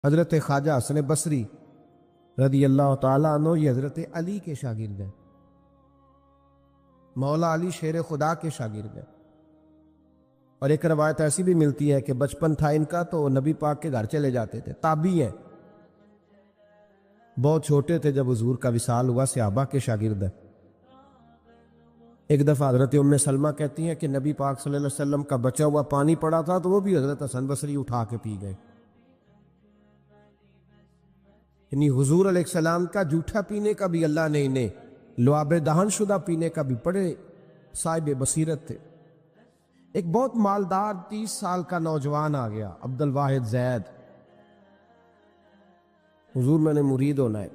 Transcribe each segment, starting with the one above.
حضرت خواجہ حسن بصری رضی اللہ تعالیٰ عنہ یہ حضرت علی کے شاگرد ہیں، مولا علی شیر خدا کے شاگرد ہیں۔ اور ایک روایت ایسی بھی ملتی ہے کہ بچپن تھا ان کا تو نبی پاک کے گھر چلے جاتے تھے، تابعی ہیں، بہت چھوٹے تھے جب حضور کا وصال ہوا، صحابہ کے شاگرد ہیں۔ ایک دفعہ حضرت ام سلمہ کہتی ہیں کہ نبی پاک صلی اللہ علیہ وسلم کا بچا ہوا پانی پڑا تھا تو وہ بھی حضرت حسن بصری اٹھا کے پی گئے، یعنی حضور علیہ السلام کا جھوٹا پینے کا بھی اللہ نے انہیں لعاب دہن شدہ پینے کا بھی بڑے صاحب بصیرت تھے۔ ایک بہت مالدار 30 سال کا نوجوان آ گیا، عبد الواحد زید، حضور میں نے مرید ہونا ہے۔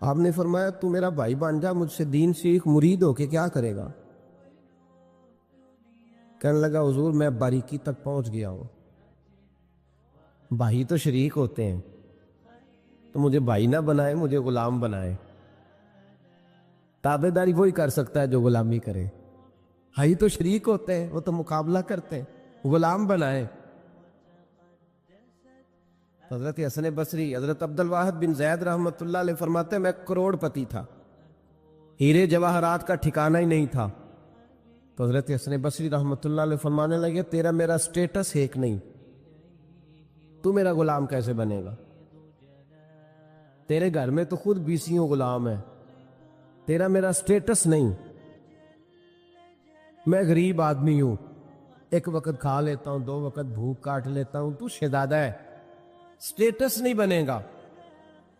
آپ نے فرمایا تو میرا بھائی بن جا، مجھ سے دین سیکھ، مرید ہو کے کیا کرے گا؟ کہنے لگا حضور میں باریکی تک پہنچ گیا ہوں، بھائی تو شریک ہوتے ہیں، تو مجھے بھائی نہ بنائے، مجھے غلام بنائے۔ تابع داری وہی کر سکتا ہے جو غلامی کرے، بھائی تو شریک ہوتے ہیں، وہ تو مقابلہ کرتے ہیں، غلام بنائے۔ حضرت حسن بصری، حضرت عبد الواحد بن زید رحمۃ اللہ علیہ فرماتے ہیں میں کروڑ پتی تھا، ہیرے جواہرات کا ٹھکانہ ہی نہیں تھا۔ تو حضرت حسن بصری رحمۃ اللہ علیہ فرمانے لگے تیرا میرا سٹیٹس ایک نہیں، تو میرا غلام کیسے بنے گا؟ تیرے گھر میں تو خود 20 غلام ہے، تیرا میرا سٹیٹس نہیں، میں غریب آدمی ہوں، ایک وقت کھا لیتا ہوں، 2 وقت بھوک کاٹ لیتا ہوں، تو شہزادہ ہے، سٹیٹس نہیں بنے گا۔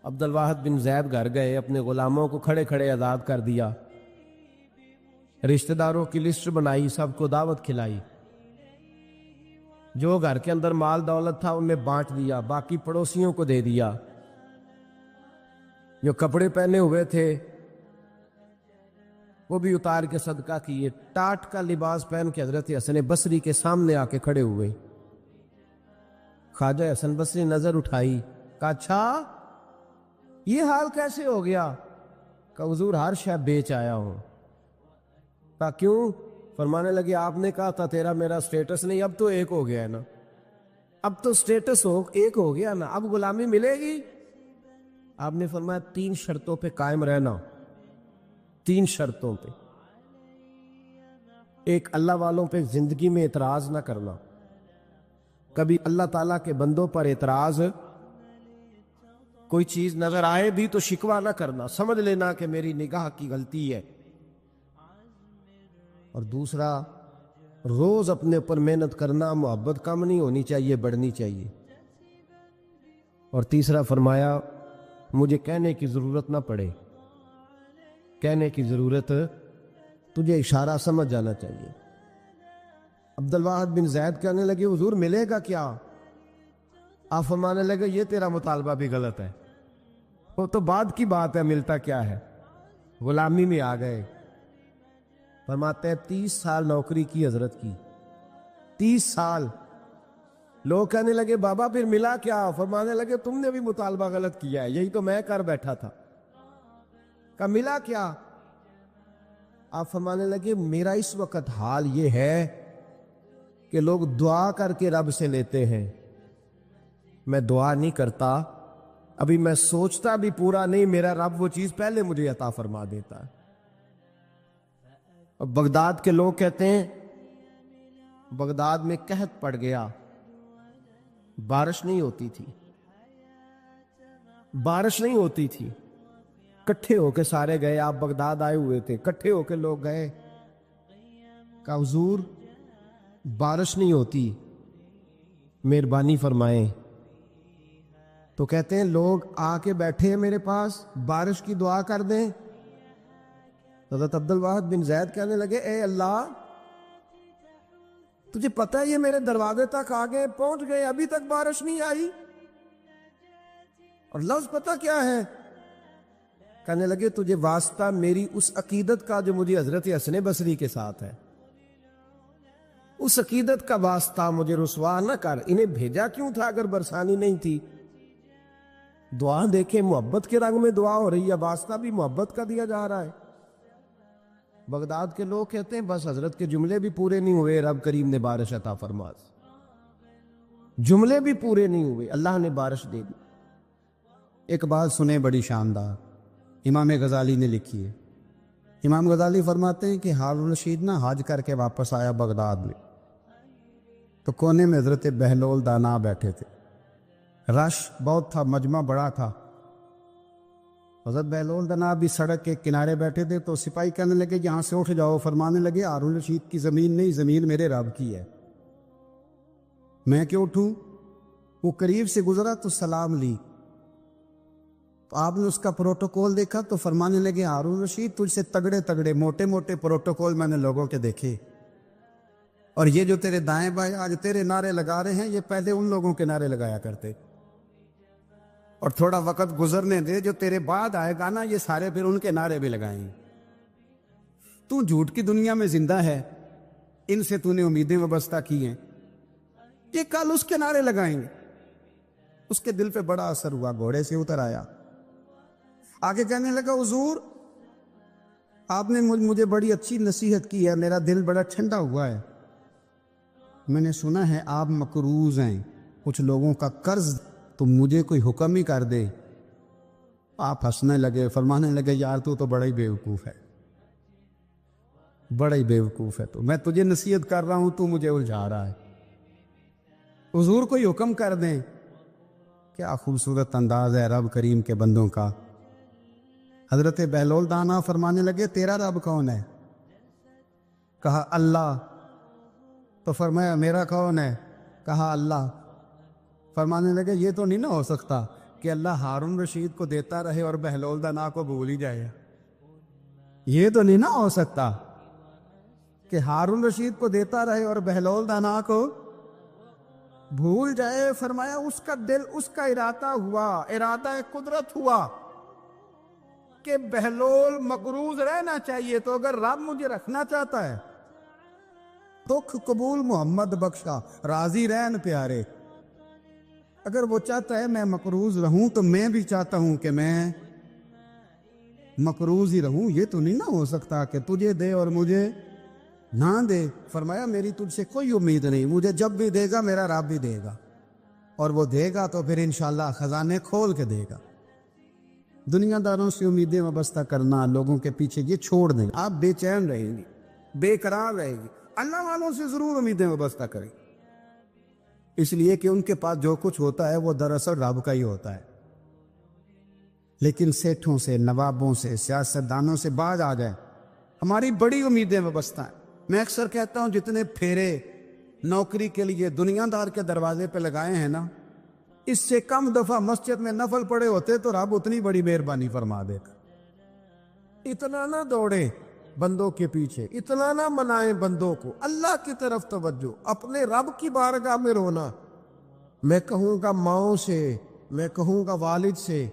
عبد الواحد بن زید گھر گئے، اپنے غلاموں کو کھڑے کھڑے آزاد کر دیا، رشتہ داروں کی لسٹ بنائی، سب کو دعوت کھلائی، جو گھر کے اندر مال دولت تھا ان میں بانٹ دیا، باقی پڑوسیوں کو دے دیا۔ جو کپڑے پہنے ہوئے تھے وہ بھی اتار کے صدقہ کیے، ٹاٹ کا لباس پہن کے حضرت حسن بصری کے سامنے آ کے کھڑے ہوئے۔ خواجہ حسن بصری نظر اٹھائی، کہا اچھا یہ حال کیسے ہو گیا؟ کہا حضور ہر شے بیچ آیا ہوں۔ کہا کیوں؟ فرمانے لگے آپ نے کہا تھا تیرا میرا سٹیٹس نہیں، اب تو ایک ہو گیا ہے نا، اب تو سٹیٹس ایک ہو گیا نا، اب غلامی ملے گی؟ آپ نے فرمایا 3 شرطوں پہ قائم رہنا، 3 شرطوں پہ۔ ایک، اللہ والوں پہ زندگی میں اعتراض نہ کرنا، کبھی اللہ تعالیٰ کے بندوں پر اعتراض، کوئی چیز نظر آئے بھی تو شکوہ نہ کرنا، سمجھ لینا کہ میری نگاہ کی غلطی ہے۔ اور دوسرا، روز اپنے اوپر محنت کرنا، محبت کم نہیں ہونی چاہیے، بڑھنی چاہیے۔ اور تیسرا فرمایا مجھے کہنے کی ضرورت نہ پڑے، کہنے کی ضرورت، تجھے اشارہ سمجھ جانا چاہیے۔ عبد الواحد بن زید کہنے لگے حضور ملے گا کیا؟ آپ فرمانے لگے یہ تیرا مطالبہ بھی غلط ہے، وہ تو بعد کی بات ہے، ملتا کیا ہے، غلامی میں آ گئے۔ فرماتے ہیں 30 سال نوکری کی حضرت کی، 30 سال۔ لوگ کہنے لگے بابا پھر ملا کیا؟ فرمانے لگے تم نے بھی مطالبہ غلط کیا ہے، یہی تو میں کر بیٹھا تھا۔ کہا ملا کیا؟ آپ فرمانے لگے میرا اس وقت حال یہ ہے کہ لوگ دعا کر کے رب سے لیتے ہیں، میں دعا نہیں کرتا، ابھی میں سوچتا بھی پورا نہیں، میرا رب وہ چیز پہلے مجھے عطا فرما دیتا ہے۔ اور بغداد کے لوگ کہتے ہیں بغداد میں قحط پڑ گیا، بارش نہیں ہوتی تھی، بارش نہیں ہوتی تھی، کٹھے ہو کے سارے گئے، آپ بغداد آئے ہوئے تھے، کٹھے ہو کے لوگ گئے، کہا حضور بارش نہیں ہوتی، مہربانی فرمائیں۔ تو کہتے ہیں لوگ آ کے بیٹھے ہیں میرے پاس، بارش کی دعا کر دیں۔ حضرت عبد الواحد بن زید کہنے لگے اے اللہ تجھے پتہ ہے یہ میرے دروازے تک آگے پہنچ گئے، ابھی تک بارش نہیں آئی، اور لفظ پتہ کیا ہے؟ کہنے لگے تجھے واسطہ میری اس عقیدت کا جو مجھے حضرت حسن بصری کے ساتھ ہے، اس عقیدت کا واسطہ، مجھے رسوا نہ کر۔ انہیں بھیجا کیوں تھا اگر برسانی نہیں تھی؟ دعا دیکھیں محبت کے رنگ میں دعا ہو رہی ہے، واسطہ بھی محبت کا دیا جا رہا ہے۔ بغداد کے لوگ کہتے ہیں بس حضرت کے جملے بھی پورے نہیں ہوئے، رب کریم نے بارش عطا فرما۔ جملے بھی پورے نہیں ہوئے، اللہ نے بارش دے دی۔ ایک بات سنیں بڑی شاندار، امام غزالی نے لکھی ہے۔ امام غزالی فرماتے ہیں کہ ہارون رشید نا حج کر کے واپس آیا بغداد میں، تو کونے میں حضرت بہلول دانا بیٹھے تھے، رش بہت تھا، مجمع بڑا تھا۔ حضرت بہلول دانا بھی سڑک کے کنارے بیٹھے تھے، تو سپاہی کہنے لگے یہاں سے اٹھ جاؤ، فرمانے لگے ہارون رشید کی زمین نہیں، زمین میرے رب کی ہے، میں کیوں اٹھوں؟ وہ قریب سے گزرا تو سلام لی، تو آپ نے اس کا پروٹوکول دیکھا تو فرمانے لگے ہارون رشید تجھ سے تگڑے تگڑے موٹے موٹے پروٹوکول میں نے لوگوں کے دیکھے، اور یہ جو تیرے دائیں بائیں آج تیرے نعرے لگا رہے ہیں یہ پہلے ان لوگوں کے نعرے لگایا کرتے، اور تھوڑا وقت گزرنے دے، جو تیرے بعد آئے گا نا یہ سارے پھر ان کے نعرے بھی لگائیں۔ تو جھوٹ کی دنیا میں زندہ ہے، ان سے تو نے امیدیں وابستہ کی ہیں، یہ کل اس کے نعرے لگائیں گے۔ اس کے دل پہ بڑا اثر ہوا، گھوڑے سے اتر آیا، آگے کہنے لگا حضور آپ نے مجھے بڑی اچھی نصیحت کی ہے، میرا دل بڑا ٹھنڈا ہوا ہے، میں نے سنا ہے آپ مقروض ہیں، کچھ لوگوں کا قرض، تو مجھے کوئی حکم ہی کر دے۔ آپ ہنسنے لگے، فرمانے لگے یار تو بڑا ہی بیوقوف ہے، بڑا ہی بیوقوف ہے، تو میں تجھے نصیحت کر رہا ہوں تو مجھے الجھا رہا ہے، حضور کوئی حکم کر دیں۔ کیا خوبصورت انداز ہے رب کریم کے بندوں کا۔ حضرت بہلول دانا فرمانے لگے تیرا رب کون ہے؟ کہا اللہ۔ تو فرمایا میرا کون ہے؟ کہا اللہ۔ فرمانے لگے یہ تو نہیں نہ ہو سکتا کہ اللہ ہارون رشید کو دیتا رہے اور بہلول دانا کو بھول ہی جائے، یہ تو نہیں نہ ہو سکتا کہ ہارون رشید کو دیتا رہے اور بہلول دانا کو بھول جائے۔ فرمایا اس کا دل، اس کا ارادہ ہوا، ارادہ قدرت ہوا کہ بہلول مقروض رہنا چاہیے، تو اگر رب مجھے رکھنا چاہتا ہے دکھ قبول محمد بخشا راضی رہن پیارے، اگر وہ چاہتا ہے میں مقروض رہوں تو میں بھی چاہتا ہوں کہ میں مقروض ہی رہوں، یہ تو نہیں نہ ہو سکتا کہ تجھے دے اور مجھے نہ دے۔ فرمایا میری تجھ سے کوئی امید نہیں، مجھے جب بھی دے گا میرا رب بھی دے گا، اور وہ دے گا تو پھر انشاءاللہ خزانے کھول کے دے گا۔ دنیا داروں سے امیدیں وابستہ کرنا، لوگوں کے پیچھے یہ چھوڑ دیں، آپ بے چین رہیں گے، بے قرار رہیں گے۔ اللہ والوں سے ضرور امیدیں وابستہ کریں، اس لیے کہ ان کے پاس جو کچھ ہوتا ہے وہ دراصل رب کا ہی ہوتا ہے۔ لیکن سیٹھوں سے، نوابوں سے، سیاستدانوں سے باز آ جائیں، ہماری بڑی امیدیں وابستہ ہیں۔ میں اکثر کہتا ہوں جتنے پھیرے نوکری کے لیے دنیا دار کے دروازے پہ لگائے ہیں نا، اس سے کم دفعہ مسجد میں نفل پڑے ہوتے تو رب اتنی بڑی مہربانی فرما دیتا۔ اتنا نہ دوڑے بندوں کے پیچھے، اتنا نہ منائیں بندوں کو، اللہ کی طرف توجہ، اپنے رب کی بارگاہ میں رونا۔ میں کہوں گا ماؤں سے، میں کہوں گا والد سے،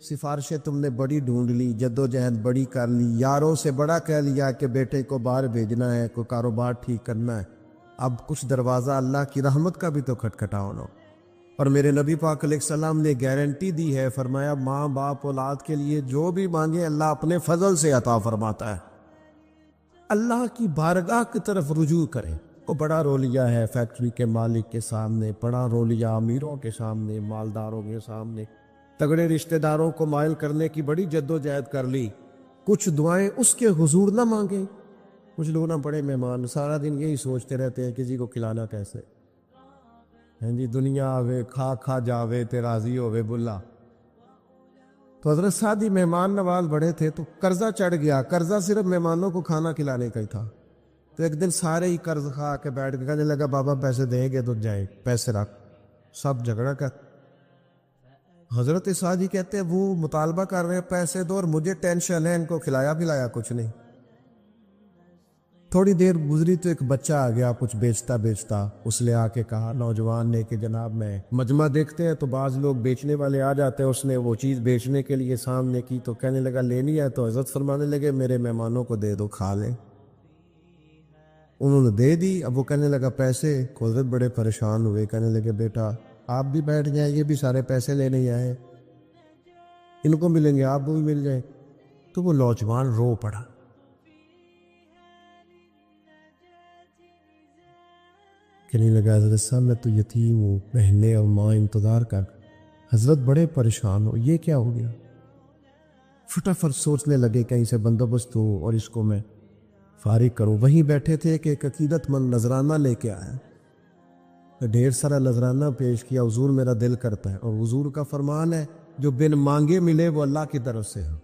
سفارشیں تم نے بڑی ڈھونڈ لی، جدوجہد بڑی کر لی، یاروں سے بڑا کہہ لیا کہ بیٹے کو باہر بھیجنا ہے، کوئی کاروبار ٹھیک کرنا ہے، اب کچھ دروازہ اللہ کی رحمت کا بھی تو کھٹکھٹاؤ نا۔ اور میرے نبی پاک علیہ السلام نے گارنٹی دی ہے، فرمایا ماں باپ اولاد کے لیے جو بھی مانگے اللہ اپنے فضل سے عطا فرماتا ہے۔ اللہ کی بارگاہ کی طرف رجوع کریں۔ وہ بڑا رولیہ ہے فیکٹری کے مالک کے سامنے، بڑا رولیہ امیروں کے سامنے، مالداروں کے سامنے، تگڑے رشتہ داروں کو مائل کرنے کی بڑی جدوجہد کر لی، کچھ دعائیں اس کے حضور نہ مانگیں۔ کچھ لوگ نہ بڑے مہمان سارا دن یہی سوچتے رہتے ہیں کسی کو کھلانا کیسے، ہیں جی دنیا آوے کھا کھا جاوے تے راضی ہووے بلا۔ تو حضرت سعدی مہمان نواز بڑے تھے، تو قرضہ چڑھ گیا، قرضہ صرف مہمانوں کو کھانا کھلانے کا ہی تھا۔ تو ایک دن سارے ہی قرض کھا کے بیٹھ کے کہنے لگا بابا پیسے دیں گے تو جائیں، پیسے رکھ، سب جھگڑا کر۔ حضرت سعدی کہتے ہیں وہ مطالبہ کر رہے ہیں پیسے دو اور مجھے ٹینشن ہے، ان کو کھلایا پلایا کچھ نہیں۔ تھوڑی دیر گزری تو ایک بچہ آ گیا کچھ بیچتا بیچتا، اس نے آ کے کہا نوجوان نے کہ جناب میں مجمع دیکھتے ہیں تو بعض لوگ بیچنے والے آ جاتے ہیں، اس نے وہ چیز بیچنے کے لیے سامنے کی تو کہنے لگا لینی ہے، تو حضرت فرمانے لگے میرے مہمانوں کو دے دو کھا لیں۔ انہوں نے دے دی، اب وہ کہنے لگا پیسے، حضرت بڑے پریشان ہوئے، کہنے لگے بیٹا آپ بھی بیٹھ جائیں، یہ بھی سارے پیسے لینے ہی آئے، ان کو ملیں گے آپ کو بھی مل جائیں۔ تو وہ نوجوان رو پڑا۔ کہنے لگا حضرت صاحب میں تو یتیم ہوں، بہنیں اور ماں انتظار کر. حضرت بڑے پریشان ہو، یہ کیا ہو گیا؟ فٹافٹ سوچنے لگے کہیں سے بندوبست ہو اور اس کو میں فارغ کروں. وہیں بیٹھے تھے کہ ایک عقیدت مند نذرانہ لے کے آیا. ڈھیر سارا نذرانہ پیش کیا. حضور میرا دل کرتا ہے، اور حضور کا فرمان ہے جو بن مانگے ملے وہ اللہ کی طرف سے ہے،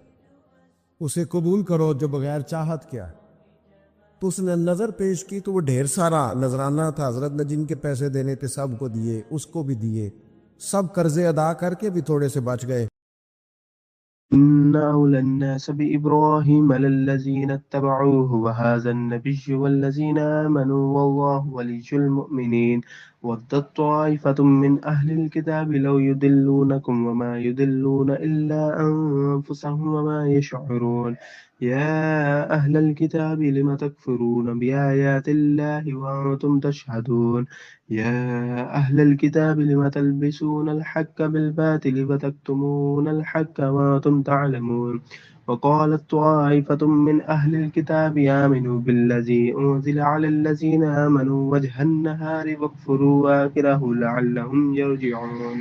اسے قبول کرو جو بغیر چاہت کیا ہے. تو اس نے نظر پیش کی تو وہ ڈھیر سارا نذرانہ تھا. حضرت نے جن کے پیسے دینے تھے سب کو دیے، اس کو بھی دیے. سب قرضے ادا کر کے بھی تھوڑے سے بچ گئے. إن أولى الناس بإبراهيم للذين اتبعوه وهذا النبي والذين آمنوا والله ولي المؤمنين ودت طائفة من أهل الكتاب لو يضلونكم وما يضلون إلا أنفسهم وما يشعرون يا أهل الكتاب لم تكفرون بآيات الله وأنتم تشهدون يا أهل الكتاب لم تلبسون الحق بالباطل وتكتمون الحق وأنتم تعلمون وقالت طائفة من أهل الكتاب آمنوا بالذي أنزل على الذين آمنوا وجه النهار واكفروا آخره لعلهم يرجعون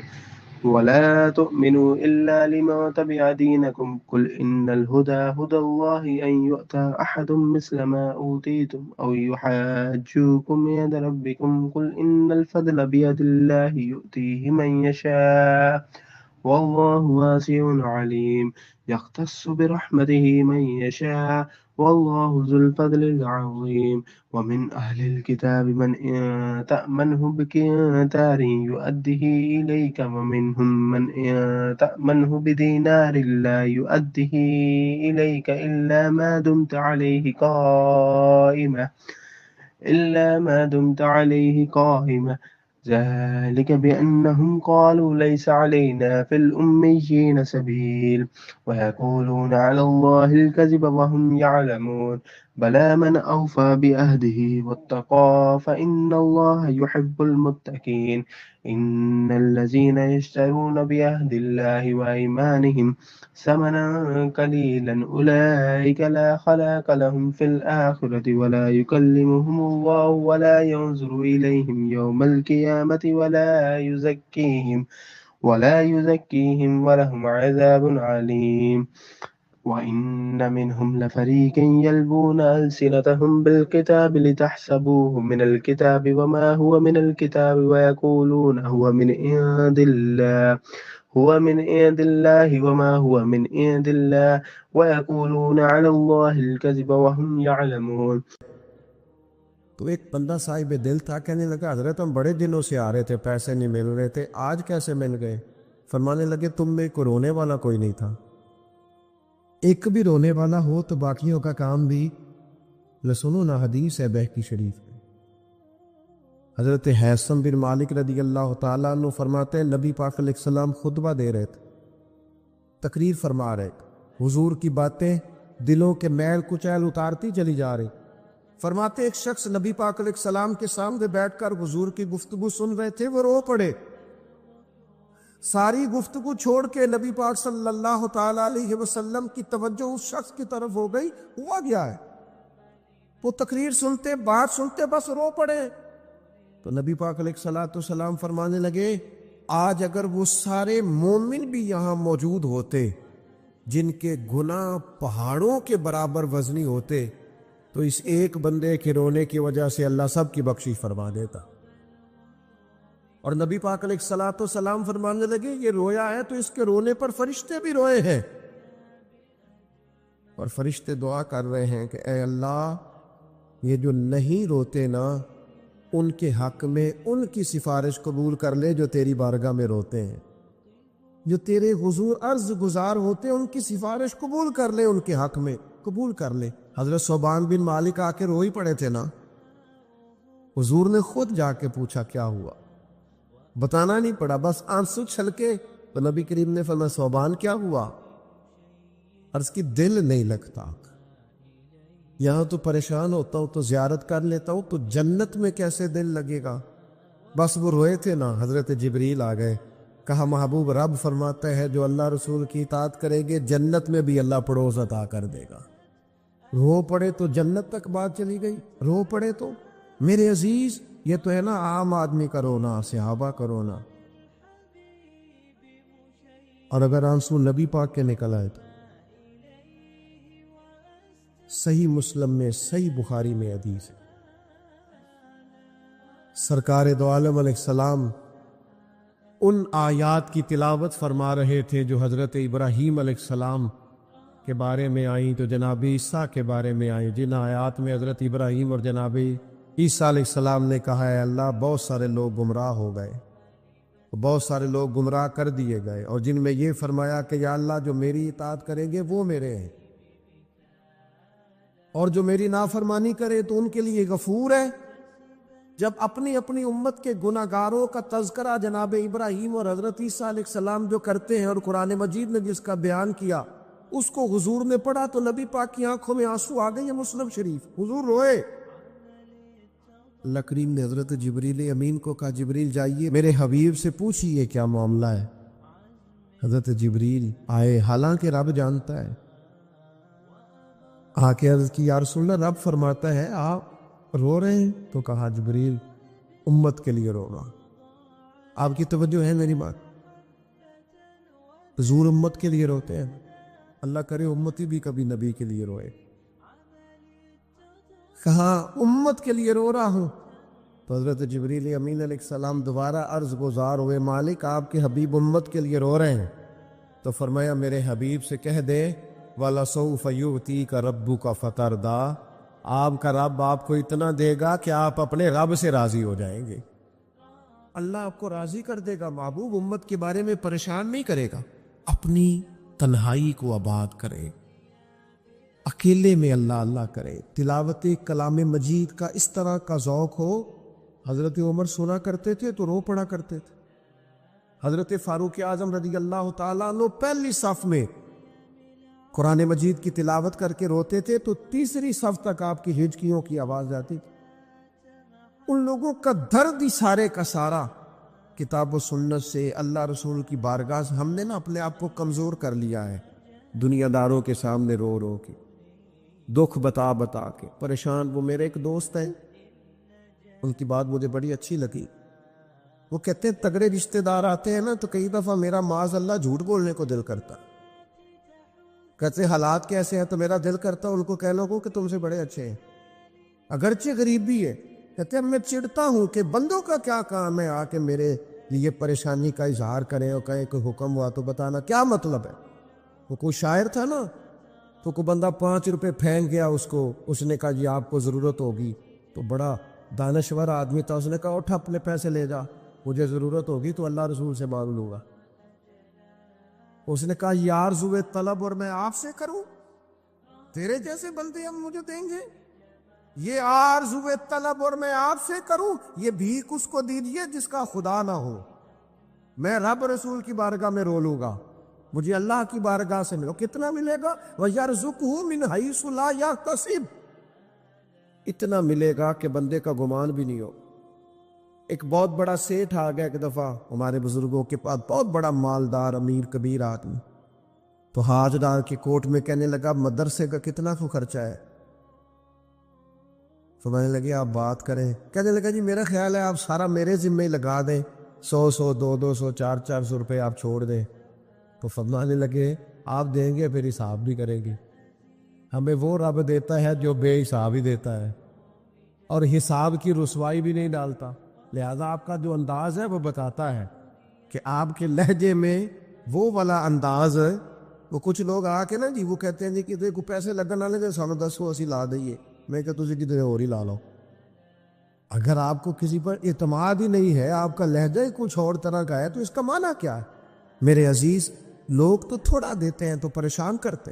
ولا تؤمنوا إلا لمن تبع دينكم قل إن الهدى هدى الله أن يؤتى أحد مثل ما أوتيتم أو يحاجوكم عند ربكم قل إن الفضل بيد الله يؤتيه من يشاء والله واسع عليم يختص برحمته من يشاء والله ذو الفضل العظيم ومن أهل الكتاب من إن تأمنه بقنطار يؤده إليك ومنهم من إن تأمنه بدينار لا يؤده إليك إلا ما دمت عليه قائمة ذلك بأنهم قالوا ليس علينا في الأميين سبيل ويقولون على الله الكذب وهم يعلمون بلى من أوفى بعهده واتقى فإن الله يحب المتقين إن الذين يشترون بعهد الله وأيمانهم ثمنا قليلا أولئك لا خلاق لهم في الآخرة ولا يكلمهم الله ولا ينظر إليهم يوم القيامة ولا يزكيهم ولهم عذاب عليم وإن منهم لفريقا يلبون ألسنتهم بالكتاب لتحسبوه من الكتاب وما هو من الكتاب ويقولون هو من عند الله وما هو من عند الله ويقولون على الله الكذب وهم يعلمون. تو ایک بندہ صاحب دل تھا، کہنے لگا حضرت ہم بڑے دنوں سے آ رہے تھے، پیسے نہیں مل رہے تھے، آج کیسے مل گئے؟ فرمانے لگے تم میں کوئی رونے والا کوئی نہیں تھا. ایک بھی رونے والا ہو تو باقیوں کا کام بھی لسنو نہ. حدیث ہے بہقی شریف میں. حضرت حیثم بن مالک رضی اللہ تعالیٰ عنہ فرماتے ہیں نبی پاک علیہ السلام خطبہ دے رہے تھے، تقریر فرما رہے تھے. حضور کی باتیں دلوں کے میل کچیل اتارتی چلی جا رہی. فرماتے ایک شخص نبی پاک علیہ السلام کے سامنے بیٹھ کر حضور کی گفتگو سن رہے تھے، وہ رو پڑے. ساری گفتگو چھوڑ کے نبی پاک صلی اللہ تعالی علیہ وسلم کی توجہ اس شخص کی طرف ہو گئی. ہوا گیا ہے؟ وہ تقریر سنتے، بات سنتے بس رو پڑے. تو نبی پاک علیہ السلام فرمانے لگے آج اگر وہ سارے مومن بھی یہاں موجود ہوتے جن کے گناہ پہاڑوں کے برابر وزنی ہوتے تو اس ایک بندے کے رونے کی وجہ سے اللہ سب کی بخشش فرما دیتا. اور نبی پاک علیہ السلام فرمانے لگے یہ رویا ہے تو اس کے رونے پر فرشتے بھی روئے ہیں، اور فرشتے دعا کر رہے ہیں کہ اے اللہ یہ جو نہیں روتے نا ان کے حق میں ان کی سفارش قبول کر لے جو تیری بارگاہ میں روتے ہیں، جو تیرے حضور عرض گزار ہوتے ہیں ان کی سفارش قبول کر لے، ان کے حق میں قبول کر لے. حضرت صوبان بن مالک آ کے رو ہی پڑے تھے نا. حضور نے خود جا کے پوچھا کیا ہوا، بتانا نہیں پڑا، بس آنسو چھلکے. تو نبی کریم نے فرمایا صوبان کیا ہوا؟ عرض کی دل نہیں لگتا، یہاں تو پریشان ہوتا ہوں تو زیارت کر لیتا ہوں، تو جنت میں کیسے دل لگے گا؟ بس وہ روئے تھے نا. حضرت جبریل آ گئے، کہا محبوب رب فرماتا ہے جو اللہ رسول کی اطاعت کریں گے جنت میں بھی اللہ پڑوس عطا کر دے گا. رو پڑے تو جنت تک بات چلی گئی. رو پڑے تو میرے عزیز یہ تو ہے نا عام آدمی کا رونا، صحابہ کا رونا، اور اگر آنسو نبی پاک کے نکل آئے تو صحیح مسلم میں، صحیح بخاری میں حدیث ہے، سرکار دو عالم علیہ السلام ان آیات کی تلاوت فرما رہے تھے جو حضرت ابراہیم علیہ السلام کے بارے میں آئیں، تو جناب عیسیٰ کے بارے میں آئیں، جن آیات میں حضرت ابراہیم اور جناب عیسیٰ علیہ السلام نے کہا ہے اللہ بہت سارے لوگ گمراہ ہو گئے، بہت سارے لوگ گمراہ کر دیے گئے، اور جن میں یہ فرمایا کہ یا اللہ جو میری اطاعت کریں گے وہ میرے ہیں، اور جو میری نافرمانی کرے تو ان کے لیے غفور ہے۔ جب اپنی اپنی امت کے گناہ گاروں کا تذکرہ جناب ابراہیم اور حضرت عیسیٰ علیہ السلام جو کرتے ہیں، اور قرآن مجید نے جس کا بیان کیا اس کو حضور نے پڑھا، تو نبی پاک کی آنکھوں میں آنسو آ گئے۔ یہ مسلم شریف، حضور روئے۔ اللہ کریم نے حضرت جبریل امین کو کہا جبریل جائیے میرے حبیب سے پوچھئے کیا معاملہ ہے۔ حضرت جبریل آئے، حالانکہ رب جانتا ہے، آ کے عرض کی یا رسول اللہ رب فرماتا ہے آپ رو رہے ہیں، تو کہا جبریل امت کے لیے رو رہا۔ آپ کی توجہ ہے میری بات؟ حضور امت کے لیے روتے ہیں، اللہ کرے امتی بھی کبھی نبی کے لیے روئے۔ کہا امت کے لیے رو رہا ہوں، تو حضرت جبریل امین علیہ السلام دوبارہ عرض گزار ہوئے مالک آپ کے حبیب امت کے لیے رو رہے ہیں، تو فرمایا میرے حبیب سے کہہ دے وَلَسَوْفَ يُؤْتِيكَ رَبُّكَ فَتَرْضَىٰ، آپ کا رب آپ کو اتنا دے گا کہ آپ اپنے رب سے راضی ہو جائیں گے۔ اللہ آپ کو راضی کر دے گا، محبوب امت کے بارے میں پریشان نہیں کرے گا۔ اپنی تنہائی کو آباد کرے، اکیلے میں اللہ اللہ کرے، تلاوت کلام مجید کا اس طرح کا ذوق ہو۔ حضرت عمر سنا کرتے تھے تو رو پڑا کرتے تھے، حضرت فاروق اعظم رضی اللہ تعالیٰ عنہ پہلی صف میں قرآن مجید کی تلاوت کر کے روتے تھے تو تیسری صف تک آپ کی ہچکیوں کی آواز جاتی تھی۔ ان لوگوں کا درد ہی سارے کا سارا کتاب و سنت سے، اللہ رسول کی بارگاہ سے ہم نے نا اپنے آپ کو کمزور کر لیا ہے، دنیا داروں کے سامنے رو رو کے، دکھ بتا بتا کے پریشان۔ وہ میرے ایک دوست ہیں، ان کی بات مجھے بڑی اچھی لگی۔ وہ کہتے ہیں تگڑے رشتہ دار آتے ہیں نا تو کئی دفعہ میرا معاذ اللہ جھوٹ بولنے کو دل کرتا، کہتے ہیں حالات کیسے ہیں تو میرا دل کرتا ان کو کہہ لوگوں کہ تم سے بڑے اچھے ہیں، اگرچہ غریب بھی ہے۔ کہتے ہیں میں چڑھتا ہوں کہ بندوں کا کیا کام ہے آ کے میرے لیے پریشانی کا اظہار کریں اور کہیں کہ حکم ہوا تو بتانا کیا مطلب ہے۔ وہ کوئی شاعر تھا نا، تو کوئی بندہ 5 روپے پھینک گیا اس کو، اس نے کہا جی آپ کو ضرورت ہوگی، تو بڑا دانشور آدمی تھا، اس نے کہا اٹھ اپنے پیسے لے جا، مجھے ضرورت ہوگی تو اللہ رسول سے مانگ لوں گا۔ اس نے کہا یہ آرزوئے طلب اور میں آپ سے کروں، تیرے جیسے بندے ہم مجھے دیں گے؟ یہ آرزوئے طلب اور میں آپ سے کروں، یہ بھیک اس کو دیجیے جس کا خدا نہ ہو۔ میں رب رسول کی بارگاہ میں رو لوں گا، مجھے اللہ کی بارگاہ سے ملو۔ کتنا ملے گا؟ وَيَرْزُقْهُ مِنْ حَيْثُ لَا يَحْتَسِبُ، اتنا ملے گا کہ بندے کا گمان بھی نہیں ہو۔ ایک بہت بڑا سیٹھ آ گیا ایک دفعہ ہمارے بزرگوں کے پاس، بہت بڑا مالدار امیر کبیر آدمی، تو ہاتھ ڈال کے کوٹ میں کہنے لگا مدرسے کا کتنا کو خرچہ ہے؟ سمجھنے لگے آپ بات کریں، کہنے لگا جی میرا خیال ہے آپ سارا میرے ذمہ ہی لگا دیں، 100 200 400 روپے آپ چھوڑ دیں۔ تو فرمانے لگے آپ دیں گے پھر حساب بھی کریں گے، ہمیں وہ رب دیتا ہے جو بے حساب ہی دیتا ہے اور حساب کی رسوائی بھی نہیں ڈالتا، لہذا آپ کا جو انداز ہے وہ بتاتا ہے کہ آپ کے لہجے میں وہ والا انداز ہے۔ وہ کچھ لوگ آ کے نا جی وہ کہتے ہیں جی کہ دیکھو پیسے لگن والے تو سانو دسو اسی لا دئیے، میں کہ تسی کدھر اور ہی لا لو۔ اگر آپ کو کسی پر اعتماد ہی نہیں ہے، آپ کا لہجہ ہی کچھ اور طرح کا ہے، تو اس کا معنی کیا ہے؟ میرے عزیز، لوگ تو تھوڑا دیتے ہیں تو پریشان کرتے،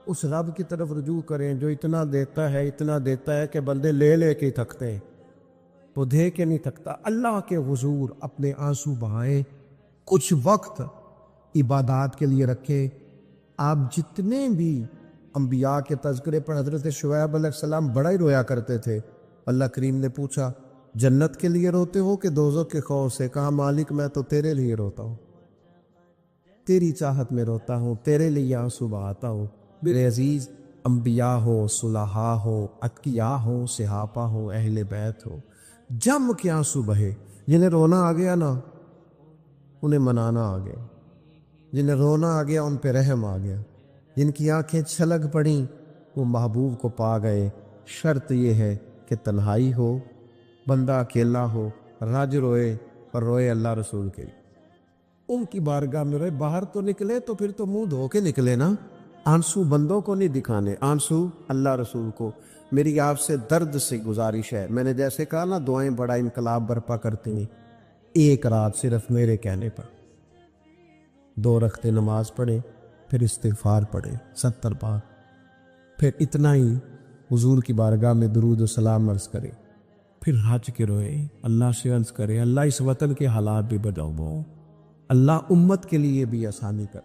اس رب کی طرف رجوع کریں جو اتنا دیتا ہے کہ بندے لے لے کے تھکتے ہیں، تو دے کے نہیں تھکتا۔ اللہ کے حضور اپنے آنسو بہائیں، کچھ وقت عبادات کے لیے رکھیں۔ آپ جتنے بھی انبیاء کے تذکرے پر، حضرت شعیب علیہ السلام بڑا ہی رویا کرتے تھے۔ اللہ کریم نے پوچھا جنت کے لیے روتے ہو کہ دوزخ کے خوف سے؟ کہا مالک میں تو تیرے لیے روتا ہوں، تیری چاہت میں روتا ہوں، تیرے لیے آنسو بہاتا ہوں۔ میرے عزیز، انبیاء ہو، صلحاء ہو، اتقیاء ہو، صحابہ ہو، اہل بیت ہو، جم کے آنسو بہے. جنہیں رونا آ گیا نا انہیں منانا آ گیا، جنہیں رونا آ گیا ان پہ رحم آ گیا، جن کی آنکھیں چھلک پڑیں وہ محبوب کو پا گئے. شرط یہ ہے کہ تنہائی ہو، بندہ اکیلا ہو، رج روئے اور روئے اللہ رسول کے لیے، ان کی بارگاہ میں روئے. باہر تو نکلے تو پھر تو منہ دھو کے نکلے نا. آنسو بندوں کو نہیں دکھانے، آنسو اللہ رسول کو. میری آپ سے درد سے گزارش ہے، میں نے جیسے کہا نا دعائیں بڑا انقلاب برپا کرتی ہیں. ایک رات صرف میرے کہنے پر 2 رکعتیں نماز پڑھے، پھر استغفار پڑھے 70 بار، پھر اتنا ہی حضور کی بارگاہ میں درود و سلام عرض کرے، پھر حج کے روئے، اللہ سے عرض کرے اللہ اس وطن کے حالات بھی بدلو، اللہ امت کے لیے بھی آسانی کر،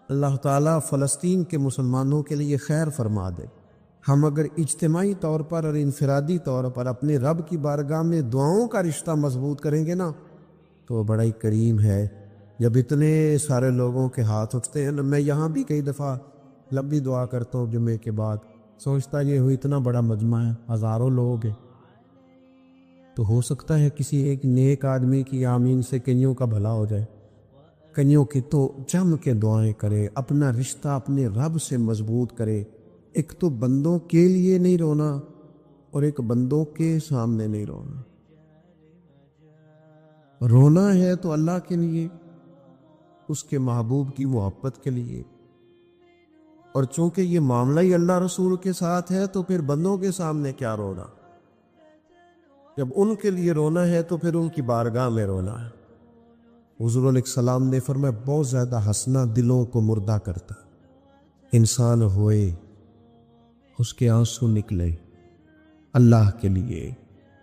اللہ تعالیٰ فلسطین کے مسلمانوں کے لیے خیر فرما دے. ہم اگر اجتماعی طور پر اور انفرادی طور پر اپنے رب کی بارگاہ میں دعاؤں کا رشتہ مضبوط کریں گے نا تو وہ بڑا ہی کریم ہے. جب اتنے سارے لوگوں کے ہاتھ اٹھتے ہیں نا، میں یہاں بھی کئی دفعہ لمبی دعا کرتا ہوں جمعے کے بعد، سوچتا یہ ہوئی اتنا بڑا مجمع ہے، ہزاروں لوگ ہیں، تو ہو سکتا ہے کسی ایک نیک آدمی کی آمین سے کئیوں کا بھلا ہو جائے. کئیوں کی تو جم کے دعائیں کرے، اپنا رشتہ اپنے رب سے مضبوط کرے. ایک تو بندوں کے لیے نہیں رونا اور ایک بندوں کے سامنے نہیں رونا. رونا ہے تو اللہ کے لیے، اس کے محبوب کی محبت کے لیے، اور چونکہ یہ معاملہ ہی اللہ رسول کے ساتھ ہے تو پھر بندوں کے سامنے کیا رونا. جب ان کے لیے رونا ہے تو پھر ان کی بارگاہ میں رونا ہے. حضور علیہ السلام نے فرمایا بہت زیادہ ہنسنا دلوں کو مردہ کرتا. انسان ہوئے اس کے آنسو نکلے اللہ کے لیے،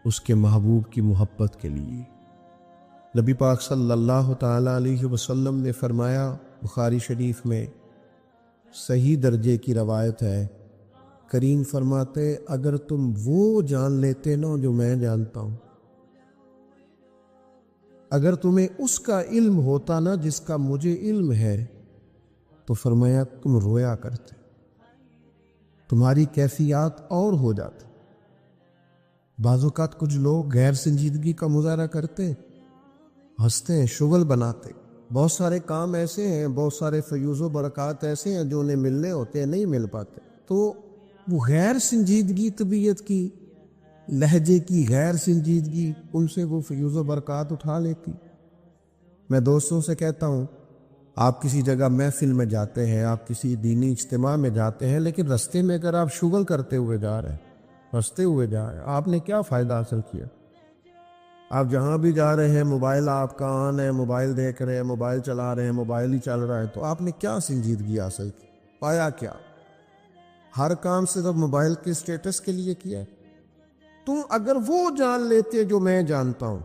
اس کے محبوب کی محبت کے لیے. نبی پاک صلی اللہ تعالیٰ علیہ وسلم نے فرمایا، بخاری شریف میں صحیح درجے کی روایت ہے، کریم فرماتے اگر تم وہ جان لیتے نا جو میں جانتا ہوں، اگر تمہیں اس کا علم ہوتا نا جس کا مجھے علم ہے، تو فرمایا تم رویا کرتے، تمہاری کیفیات اور ہو جاتی. بعض اوقات کچھ لوگ غیر سنجیدگی کا مظاہرہ کرتے، ہنستے ہیں، شغل بناتے. بہت سارے کام ایسے ہیں، بہت سارے فیوز و برکات ایسے ہیں جو انہیں ملنے ہوتے ہیں، نہیں مل پاتے. تو وہ غیر سنجیدگی، طبیعت کی، لہجے کی غیر سنجیدگی، ان سے وہ فیوز و برکات اٹھا لیتی. میں دوستوں سے کہتا ہوں، آپ کسی جگہ محفل میں جاتے ہیں، آپ کسی دینی اجتماع میں جاتے ہیں، لیکن رستے میں اگر آپ شغل کرتے ہوئے جا رہے ہیں، ہنستے ہوئے جا رہے ہیں، آپ نے کیا فائدہ حاصل کیا؟ آپ جہاں بھی جا رہے ہیں موبائل آپ کا آن ہے، موبائل دیکھ رہے ہیں، موبائل چلا رہے ہیں، موبائل ہی چل رہا ہے، تو آپ نے کیا سنجیدگی حاصل کی؟ پایا کیا؟ ہر کام صرف موبائل کے اسٹیٹس کے لیے کیا ہے. تم اگر وہ جان لیتے جو میں جانتا ہوں.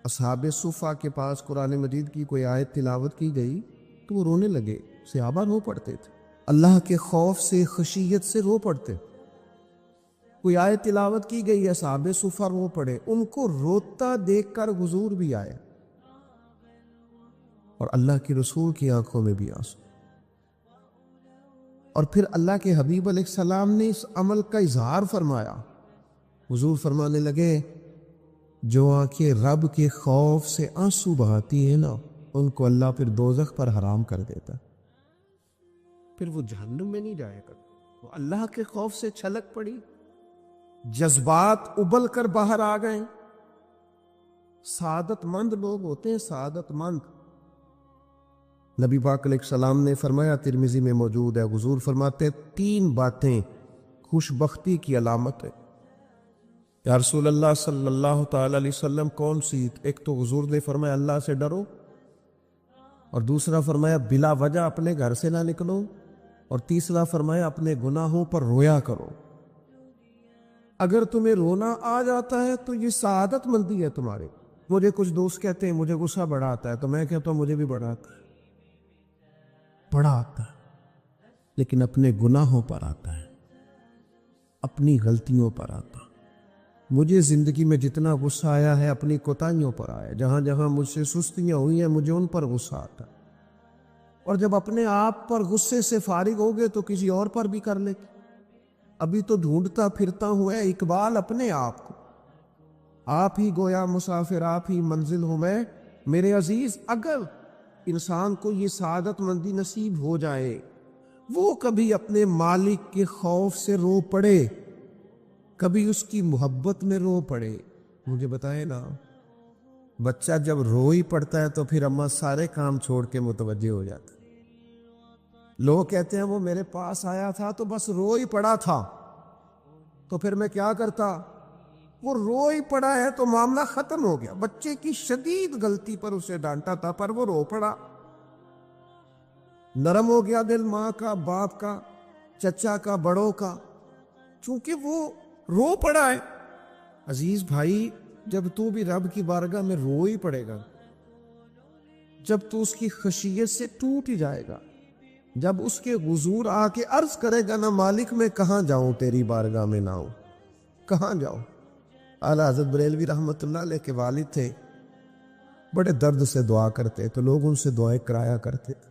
اصحاب صفا کے پاس قرآن مجید کی کوئی آیت تلاوت کی گئی تو وہ رونے لگے، صحابہ رو پڑتے تھے، اللہ کے خوف سے، خشیت سے رو پڑتے. کوئی آیت تلاوت کی گئی، اصحاب صفا رو پڑے. ان کو روتا دیکھ کر حضور بھی آئے اور اللہ کے رسول کی آنکھوں میں بھی آنسو. اور پھر اللہ کے حبیب علیہ السلام نے اس عمل کا اظہار فرمایا. حضور فرمانے لگے جو آنکھیں رب کے خوف سے آنسو بہاتی ہیں نا، ان کو اللہ پھر دوزخ پر حرام کر دیتا، پھر وہ جہنم میں نہیں جائے گا. وہ اللہ کے خوف سے چھلک پڑی، جذبات ابل کر باہر آ گئے. سعادت مند لوگ ہوتے ہیں، سعادت مند. نبی پاک علیہ السلام نے فرمایا، ترمذی میں موجود ہے، حضور فرماتے 3 باتیں خوش بختی کی علامت ہے. یا رسول اللہ صلی اللہ تعالی علیہ وسلم کون سی؟ ایک تو حضور نے فرمایا اللہ سے ڈرو، اور دوسرا فرمایا بلا وجہ اپنے گھر سے نہ نکلو، اور تیسرا فرمایا اپنے گناہوں پر رویا کرو. اگر تمہیں رونا آ جاتا ہے تو یہ سعادت مندی ہے تمہارے. مجھے کچھ دوست کہتے ہیں مجھے غصہ بڑا آتا ہے، تو میں کہتا ہوں مجھے بھی بڑا آتا ہے، بڑا آتا ہے، لیکن اپنے گناہوں پر آتا ہے، اپنی غلطیوں پر آتا ہے. مجھے زندگی میں جتنا غصہ آیا ہے اپنی کوتاہیوں پر آیا. جہاں جہاں مجھ سے سستیاں ہوئی ہیں مجھے ان پر غصہ آتا ہے. اور جب اپنے آپ پر غصے سے فارغ ہو گئے تو کسی اور پر بھی کر لے. ابھی تو ڈھونڈتا پھرتا ہوں اے اقبال اپنے آپ کو، آپ ہی گویا مسافر، آپ ہی منزل ہوں میں۔ میرے عزیز، اگر انسان کو یہ سعادت مندی نصیب ہو جائے، وہ کبھی اپنے مالک کے خوف سے رو پڑے، کبھی اس کی محبت میں رو پڑے۔ مجھے بتائے نا، بچہ جب رو ہی پڑتا ہے تو پھر اماں سارے کام چھوڑ کے متوجہ ہو جاتا ہے۔ لوگ کہتے ہیں وہ میرے پاس آیا تھا تو بس رو ہی پڑا تھا، تو پھر میں کیا کرتا؟ وہ رو ہی پڑا ہے تو معاملہ ختم ہو گیا۔ بچے کی شدید غلطی پر اسے ڈانٹا تھا، پر وہ رو پڑا، نرم ہو گیا دل ماں کا، باپ کا، چچا کا، بڑوں کا، چونکہ وہ رو پڑا ہے۔ عزیز بھائی، جب تو بھی رب کی بارگاہ میں رو ہی پڑے گا، جب تو اس کی خشیت سے ٹوٹ ہی جائے گا، جب اس کے حضور آ کے عرض کرے گا نا مالک میں کہاں جاؤں تیری بارگاہ میں نہ ہوں، کہاں جاؤں؟ اعلیٰ حضرت بریلوی رحمۃ اللہ علیہ کے والد تھے، بڑے درد سے دعا کرتے تو لوگ ان سے دعائیں کرایا کرتے تھے،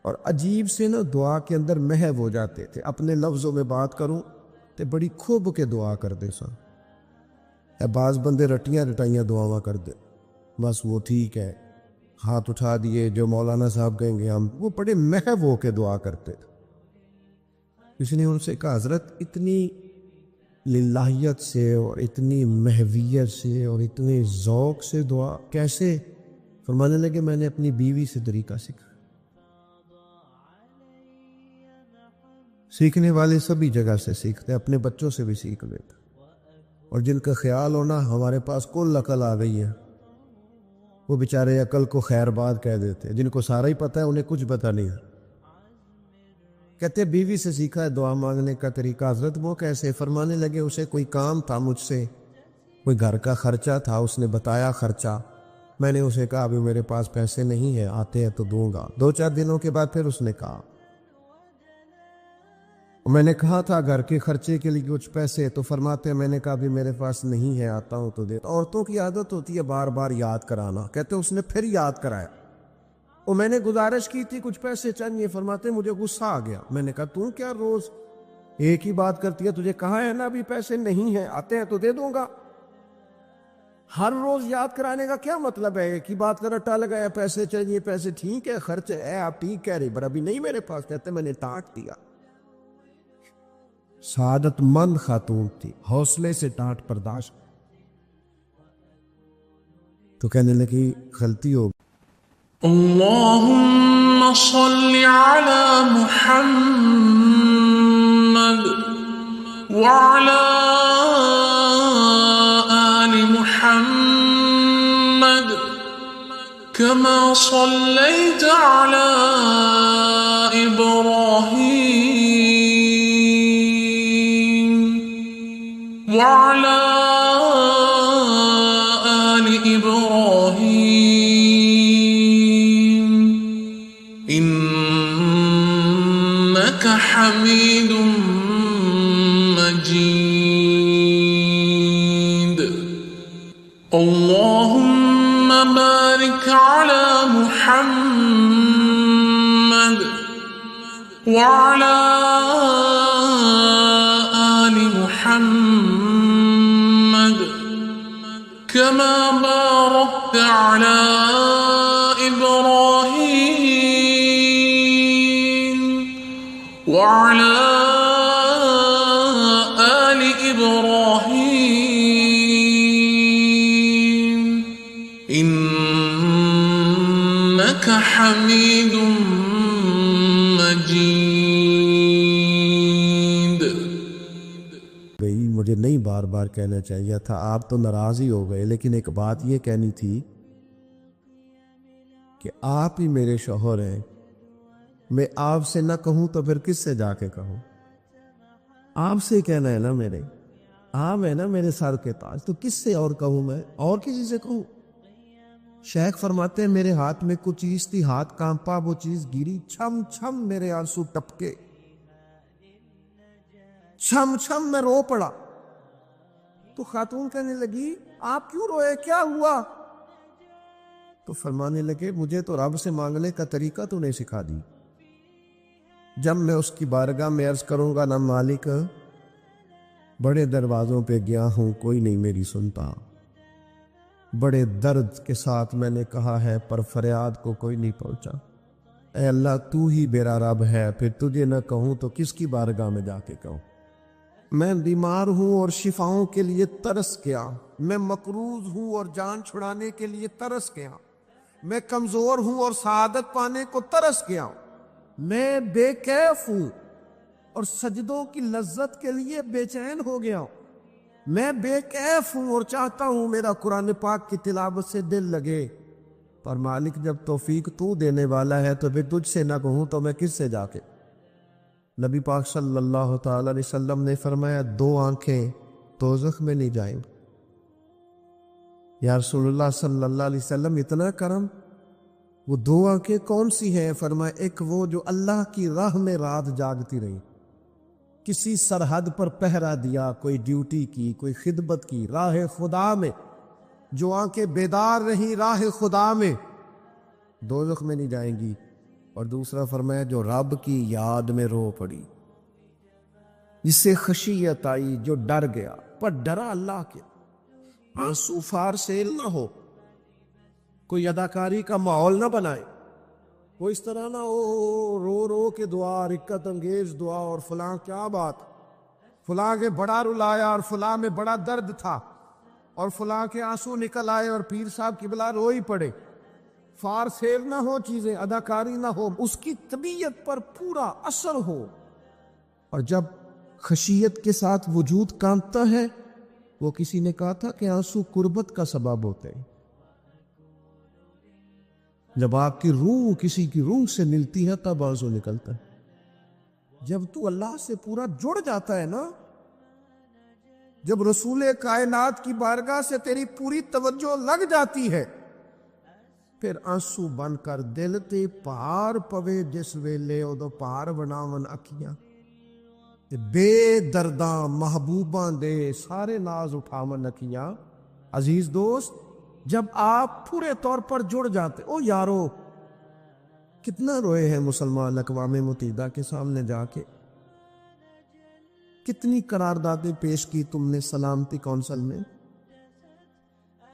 اور عجیب سے نا دعا کے اندر محو ہو جاتے تھے۔ اپنے لفظوں میں بات کروں تو بڑی خوب کے دعا کرتے سن۔ بعض بندے رٹیاں رٹائیاں دعاواں کر دے، بس وہ ٹھیک ہے، ہاتھ اٹھا دیے جو مولانا صاحب کہیں گے ہم، وہ بڑے محو ہو کے دعا کرتے تھے۔ اس نے ان سے کہا حضرت اتنی للہیت سے اور اتنی محویت سے اور اتنے ذوق سے دعا کیسے؟ فرمانے لگے میں نے اپنی بیوی سے طریقہ سیکھا۔ سیکھنے والے سبھی جگہ سے سیکھتے، اپنے بچوں سے بھی سیکھ لیتے، اور جن کا خیال ہونا ہمارے پاس کل عقل آ گئی ہے، وہ بیچارے عقل کو خیر بات کہہ دیتے، جن کو سارا ہی پتہ ہے انہیں کچھ پتہ نہیں ہے۔ کہتے بیوی سے سیکھا ہے دعا مانگنے کا طریقہ۔ حضرت وہ کیسے؟ فرمانے لگے اسے کوئی کام تھا مجھ سے، کوئی گھر کا خرچہ تھا، اس نے بتایا خرچہ، میں نے اسے کہا ابھی میرے پاس پیسے نہیں ہیں، آتے ہیں تو دوں گا۔ 2-4 دنوں کے بعد پھر اس نے کہا، میں نے کہا تھا گھر کے خرچے کے لیے کچھ پیسے، تو فرماتے ہیں میں نے کہا ابھی میرے پاس نہیں ہے، آتا ہوں تو دیتا۔ عورتوں کی عادت ہوتی ہے بار بار یاد کرانا، کہتے اس نے پھر یاد کرایا، اور میں نے گزارش کی تھی کچھ پیسے چاہیے، فرماتے مجھے غصہ آ گیا، میں نے کہا تم کیا روز ایک ہی بات کرتی ہے، تجھے کہا ہے نا ابھی پیسے نہیں ہیں، آتے ہیں تو دے دوں گا۔ ہر روز یاد کرانے کا کیا مطلب ہے؟ ایک ہی بات کا رٹا لگایا، پیسے چاہیے، پیسے ٹھیک ہے، خرچ ہے، آپ ٹھیک کہہ رہی، پر ابھی نہیں میرے پاس، کہتے میں نے ٹانٹ دیا۔ سعادت مند خاتون تھی، حوصلے سے ڈانٹ برداشت، تو کہنے لگی غلطی ہو گئی۔ اللهم صل على محمد وعلى آل محمد كما صليت على إبراهيم وعلى آل إبراهيم إنك حميد مجيد اللهم بارك على محمد وعلى آل محمد كما باركت على إبراهيم وعلى آل إبراهيم إنك حميد مجيد۔ مجھے نہیں بار بار کہنا چاہیے تھا، آپ تو ناراض ہی ہو گئے، لیکن ایک بات یہ کہنی تھی کہ آپ ہی میرے شوہر ہیں، میں آپ سے نہ کہوں تو پھر کس سے جا کے کہوں؟ آپ سے کہنا ہے نا، میرے آپ ہے نا میرے سر کے تاج، تو کس سے اور کہوں؟ میں اور کسی سے کہوں؟ شیخ فرماتے ہیں میرے ہاتھ میں کچھ چیز تھی، ہاتھ کانپا، وہ چیز گری، چھم چھم میرے آنسو ٹپکے، چھم چھم میں رو پڑا۔ تو خاتون کہنے لگی آپ کیوں روئے، کیا ہوا؟ تو فرمانے لگے مجھے تو رب سے مانگنے کا طریقہ تو نہیں سکھا دی، جب میں اس کی بارگاہ میں عرض کروں گا نا مالک بڑے دروازوں پہ گیا ہوں کوئی نہیں میری سنتا، بڑے درد کے ساتھ میں نے کہا ہے پر فریاد کو کوئی نہیں پہنچا۔ اے اللہ تو ہی میرا رب ہے، پھر تجھے نہ کہوں تو کس کی بارگاہ میں جا کے کہوں؟ میں بیمار ہوں اور شفاؤں کے لیے ترس گیا، میں مقروض ہوں اور جان چھڑانے کے لیے ترس گیا، میں کمزور ہوں اور سعادت پانے کو ترس گیا ہوں، میں بے کیف ہوں اور سجدوں کی لذت کے لیے بے چین ہو گیا ہوں، میں بے کیف ہوں اور چاہتا ہوں میرا قرآن پاک کی تلاوت سے دل لگے، پر مالک جب توفیق تو دینے والا ہے تو پھر تجھ سے نہ کہوں تو میں کس سے جا کے؟ نبی پاک صلی اللہ تعالی علیہ وسلم نے فرمایا 2 آنکھیں دوزخ میں نہیں جائیں۔ یا رسول اللہ صلی اللہ علیہ وسلم اتنا کرم، وہ 2 آنکھیں کون سی ہیں؟ فرمایا ایک وہ جو اللہ کی راہ میں رات جاگتی رہی، کسی سرحد پر پہرا دیا، کوئی ڈیوٹی کی، کوئی خدمت کی راہ خدا میں، جو آنکھیں بیدار رہیں راہ خدا میں، دوزخ میں نہیں جائیں گی۔ اور دوسرا فرمایا جو رب کی یاد میں رو پڑی، جس سے خشیت آئی، جو ڈر گیا، پر ڈرا اللہ کے، آنسو فار سیل نہ ہو، کوئی اداکاری کا ماحول نہ بنائے، وہ اس طرح نہ ہو رو رو کے دعا، رکت انگیز دعا، اور فلاں کیا بات، فلاں کے بڑا رلایا اور فلاں میں بڑا درد تھا اور فلاں کے آنسو نکل آئے اور پیر صاحب قبلہ رو ہی پڑے، فار سیل نہ ہو چیزیں، اداکاری نہ ہو، اس کی طبیعت پر پورا اثر ہو۔ اور جب خشیت کے ساتھ وجود کانپتا ہے، وہ کسی نے کہا تھا کہ آنسو قربت کا سبب ہوتے ہیں۔ جب آپ کی روح کسی کی روح سے ملتی ہے تب آنسو نکلتا ہے۔ جب تو اللہ سے پورا جڑ جاتا ہے نا، جب رسول کائنات کی بارگاہ سے تیری پوری توجہ لگ جاتی ہے، پھر آنسو بن کر دل تے پار پوے جس ویلے ادو پار بناون اکھیاں، بے درداں محبوباں دے سارے ناز اٹھاون اکھیاں۔ عزیز دوست، جب آپ پورے طور پر جڑ جاتے، او یارو کتنا روئے ہیں مسلمان اقوام متحدہ کے سامنے جا کے، کتنی قراردادیں پیش کی تم نے سلامتی کونسل میں،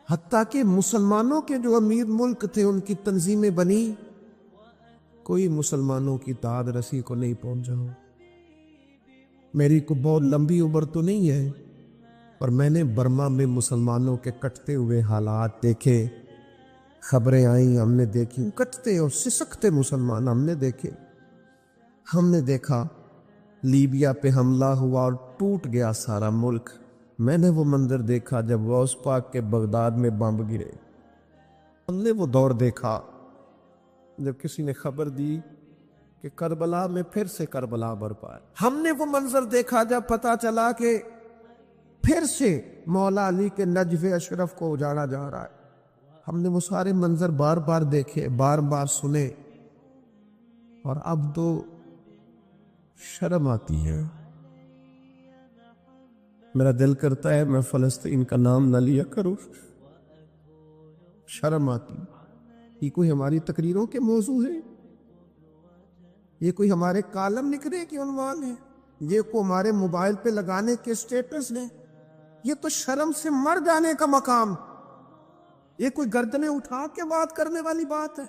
حتیٰ کہ مسلمانوں کے جو امیر ملک تھے ان کی تنظیمیں بنی، کوئی مسلمانوں کی داد رسی کو نہیں پہنچا۔ میری کو بہت لمبی عمر تو نہیں ہے، پر میں نے برما میں مسلمانوں کے کٹتے ہوئے حالات دیکھے، خبریں آئیں، ہم نے دیکھی، کٹتے اور سسکتے مسلمان ہم نے دیکھے۔ ہم نے دیکھا لیبیا پہ حملہ ہوا اور ٹوٹ گیا سارا ملک۔ میں نے وہ منظر دیکھا جب غوث پاک کے بغداد میں بمب گرے۔ ہم نے وہ دور دیکھا جب کسی نے خبر دی کہ کربلا میں پھر سے کربلا برپا ہے۔ ہم نے وہ منظر دیکھا جب پتہ چلا کہ پھر سے مولا علی کے نجف اشرف کو اجاڑا جا رہا ہے۔ ہم نے وہ سارے منظر بار بار دیکھے، بار بار سنے، اور اب تو شرم آتی ہے۔ میرا دل کرتا ہے میں فلسطین کا نام نہ لیا کروں، شرم آتی۔ یہ کوئی ہماری تقریروں کے موضوع ہے؟ یہ کوئی ہمارے کالم نکلے کے عنوان ہے؟ یہ کوئی ہمارے موبائل پہ لگانے کے سٹیٹس ہیں؟ یہ تو شرم سے مر جانے کا مقام۔ یہ کوئی گردنیں اٹھا کے بات کرنے والی بات ہے؟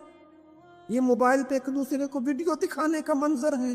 یہ موبائل پہ ایک دوسرے کو ویڈیو دکھانے کا منظر ہے؟